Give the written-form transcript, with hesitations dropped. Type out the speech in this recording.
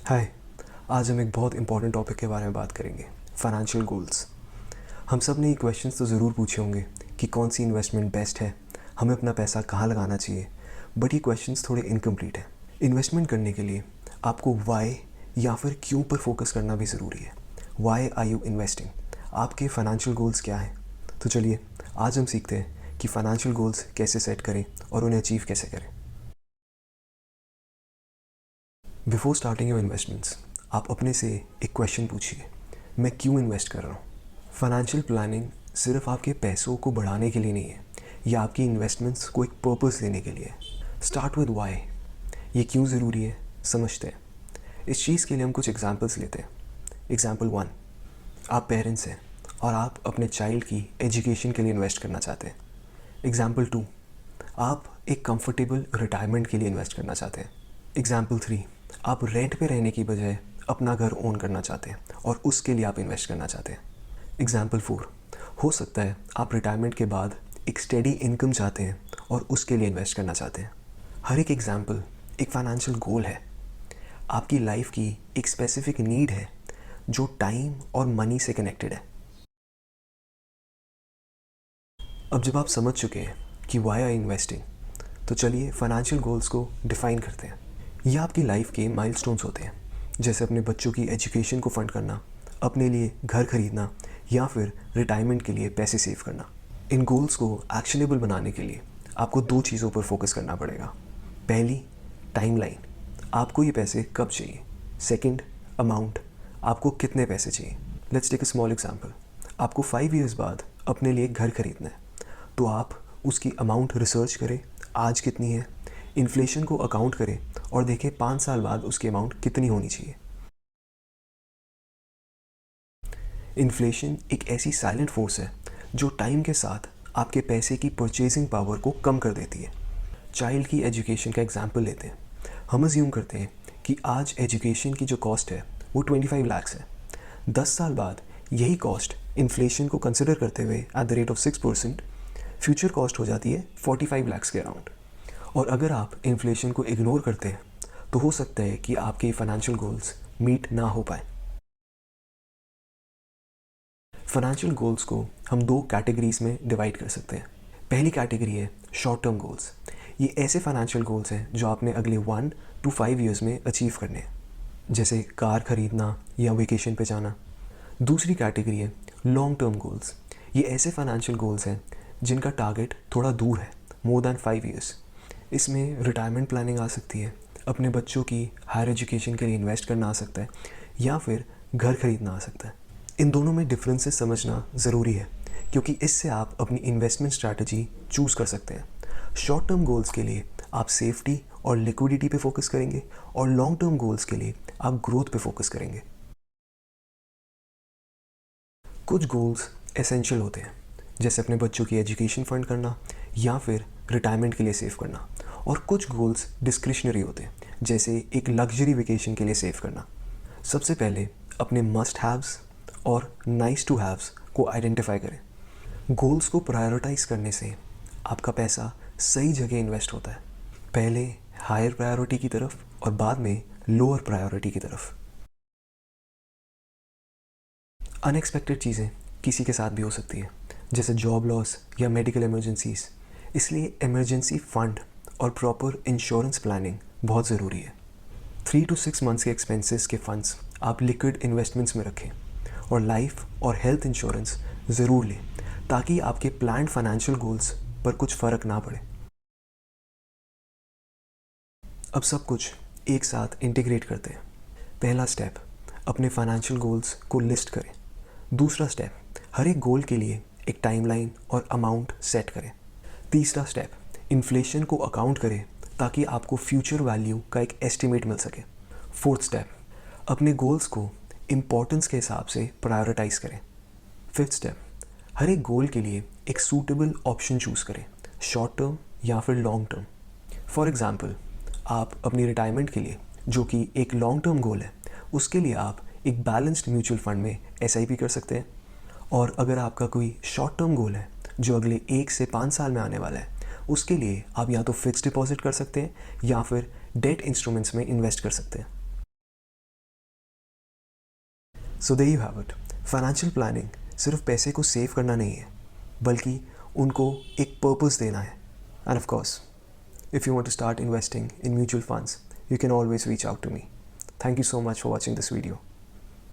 हाय। आज हम एक बहुत इंपॉर्टेंट टॉपिक के बारे में बात करेंगे, फाइनेंशियल गोल्स। हम सब ने ये क्वेश्चंस तो ज़रूर पूछे होंगे कि कौन सी इन्वेस्टमेंट बेस्ट है, हमें अपना पैसा कहाँ लगाना चाहिए, बट ये क्वेश्चंस थोड़े इनकम्प्लीट हैं। इन्वेस्टमेंट करने के लिए आपको वाई या फिर क्यों पर फोकस करना भी ज़रूरी है। वाई आर यू इन्वेस्टिंग, आपके फाइनेंशियल गोल्स क्या हैं। तो चलिए आज हम सीखते हैं कि फाइनेंशियल गोल्स कैसे सेट करें और उन्हें अचीव कैसे करें। बिफोर स्टार्टिंग योर इन्वेस्टमेंट्स, आप अपने से एक क्वेश्चन पूछिए, मैं क्यों इन्वेस्ट कर रहा हूँ। फाइनेंशियल प्लानिंग सिर्फ आपके पैसों को बढ़ाने के लिए नहीं है, या आपकी इन्वेस्टमेंट्स को एक पर्पस देने के लिए है। स्टार्ट विद वाई, ये क्यों ज़रूरी है समझते हैं। इस चीज़ के लिए हम कुछ एग्जांपल्स लेते हैं। एग्जांपल 1, आप पेरेंट्स हैं और आप अपने चाइल्ड की एजुकेशन के लिए इन्वेस्ट करना चाहते हैं। एग्जांपल 2, आप एक कंफर्टेबल रिटायरमेंट के लिए इन्वेस्ट करना चाहते हैं। एग्जाम्पल 3, आप रेंट पे रहने की बजाय अपना घर ओन करना चाहते हैं और उसके लिए आप इन्वेस्ट करना चाहते हैं। एग्जाम्पल 4, हो सकता है आप रिटायरमेंट के बाद एक स्टेडी इनकम चाहते हैं और उसके लिए इन्वेस्ट करना चाहते हैं। हर एक एग्जाम्पल एक फाइनेंशियल गोल है, आपकी लाइफ की एक स्पेसिफिक नीड है जो टाइम और मनी से कनेक्टेड है। अब जब आप समझ चुके हैं कि वाई आर इन्वेस्टिंग, तो चलिए फाइनेंशियल गोल्स को डिफ़ाइन करते हैं। यह आपकी लाइफ के माइलस्टोन्स होते हैं, जैसे अपने बच्चों की एजुकेशन को फंड करना, अपने लिए घर खरीदना या फिर रिटायरमेंट के लिए पैसे सेव करना। इन गोल्स को एक्शनेबल बनाने के लिए आपको 2 चीज़ों पर फोकस करना पड़ेगा। पहली, टाइमलाइन, आपको ये पैसे कब चाहिए। सेकंड, अमाउंट, आपको कितने पैसे चाहिए। Let's take a small example. आपको 5 इयर्स बाद अपने लिए घर खरीदना है, तो आप उसकी अमाउंट रिसर्च करें, आज कितनी है, इन्फ्लेशन को अकाउंट करें और देखें 5 साल बाद उसकी अमाउंट कितनी होनी चाहिए। इन्फ्लेशन एक ऐसी साइलेंट फोर्स है जो टाइम के साथ आपके पैसे की परचेजिंग पावर को कम कर देती है। चाइल्ड की एजुकेशन का एग्जाम्पल लेते हैं। हम अज्यूम करते हैं कि आज एजुकेशन की जो कॉस्ट है वो 25 लाख्स है। 10 साल बाद यही कॉस्ट इन्फ्लेशन को कंसिडर करते हुए at the rate of 6% future cost हो जाती है 45 लाख्स के अराउंड। और अगर आप इन्फ्लेशन को इग्नोर करते हैं तो हो सकता है कि आपके फाइनेंशियल गोल्स मीट ना हो पाए। फाइनेंशियल गोल्स को हम 2 कैटेगरीज में डिवाइड कर सकते हैं। पहली कैटेगरी है शॉर्ट टर्म गोल्स। ये ऐसे फाइनेंशियल गोल्स हैं जो आपने अगले 1 to 5 ईयर्स में अचीव करने हैं, जैसे कार खरीदना या वेकेशन पे जाना। दूसरी कैटेगरी है लॉन्ग टर्म गोल्स। ये ऐसे फाइनेंशियल गोल्स हैं जिनका टारगेट थोड़ा दूर है, मोर दैन 5 ईयर्स। इसमें रिटायरमेंट प्लानिंग आ सकती है, अपने बच्चों की हायर एजुकेशन के लिए इन्वेस्ट करना आ सकता है, या फिर घर खरीदना आ सकता है। इन दोनों में डिफरेंसेस समझना ज़रूरी है, क्योंकि इससे आप अपनी इन्वेस्टमेंट स्ट्रैटेजी चूज़ कर सकते हैं। शॉर्ट टर्म गोल्स के लिए आप सेफ्टी और लिक्विडिटी पे फोकस करेंगे और लॉन्ग टर्म गोल्स के लिए आप ग्रोथ पे फोकस करेंगे। कुछ गोल्स एसेंशियल होते हैं, जैसे अपने बच्चों की एजुकेशन फंड करना या फिर रिटायरमेंट के लिए सेव करना, और कुछ गोल्स डिस्क्रिशनरी होते हैं, जैसे एक लग्जरी वेकेशन के लिए सेव करना। सबसे पहले अपने मस्ट हैव्स और नाइस टू हैव्स को आइडेंटिफाई करें। गोल्स को प्रायोरिटाइज करने से आपका पैसा सही जगह इन्वेस्ट होता है, पहले हायर प्रायोरिटी की तरफ और बाद में लोअर प्रायोरिटी की तरफ। अनएक्सपेक्टेड चीज़ें किसी के साथ भी हो सकती हैं, जैसे जॉब लॉस या मेडिकल इमरजेंसीज। इसलिए इमरजेंसी फंड और प्रॉपर इंश्योरेंस प्लानिंग बहुत ज़रूरी है। 3 to 6 मंथ्स के एक्सपेंसेस के फंड्स आप लिक्विड इन्वेस्टमेंट्स में रखें और लाइफ और हेल्थ इंश्योरेंस ज़रूर लें, ताकि आपके प्लान्ड फाइनेंशियल गोल्स पर कुछ फ़र्क ना पड़े। अब सब कुछ एक साथ इंटीग्रेट करते हैं। पहला स्टेप, अपने फाइनेंशियल गोल्स को लिस्ट करें। दूसरा स्टेप, हर एक गोल के लिए एक टाइमलाइन और अमाउंट सेट करें। तीसरा स्टेप, इन्फ्लेशन को अकाउंट करें ताकि आपको फ्यूचर वैल्यू का एक एस्टिमेट मिल सके। फोर्थ स्टेप, अपने गोल्स को इम्पोर्टेंस के हिसाब से प्रायोरिटाइज करें। फिफ्थ स्टेप, हर एक गोल के लिए एक सूटेबल ऑप्शन चूज़ करें, शॉर्ट टर्म या फिर लॉन्ग टर्म। फॉर एग्ज़ाम्पल, आप अपनी रिटायरमेंट के लिए, जो कि एक लॉन्ग टर्म गोल है, उसके लिए आप एक बैलेंस्ड म्यूचुअल फंड में SIP कर सकते हैं। और अगर आपका कोई शॉर्ट टर्म गोल है जो अगले 1 से 5 साल में आने वाला है, उसके लिए आप या तो फिक्स्ड डिपॉजिट कर सकते हैं या फिर डेट इंस्ट्रूमेंट्स में इन्वेस्ट कर सकते हैं। So there you have it. Financial planning सिर्फ पैसे को सेव करना नहीं है, बल्कि उनको एक पर्पस देना है। End of course, if you want to start investing in mutual funds, you can always reach out to me. Thank you so much for watching this video.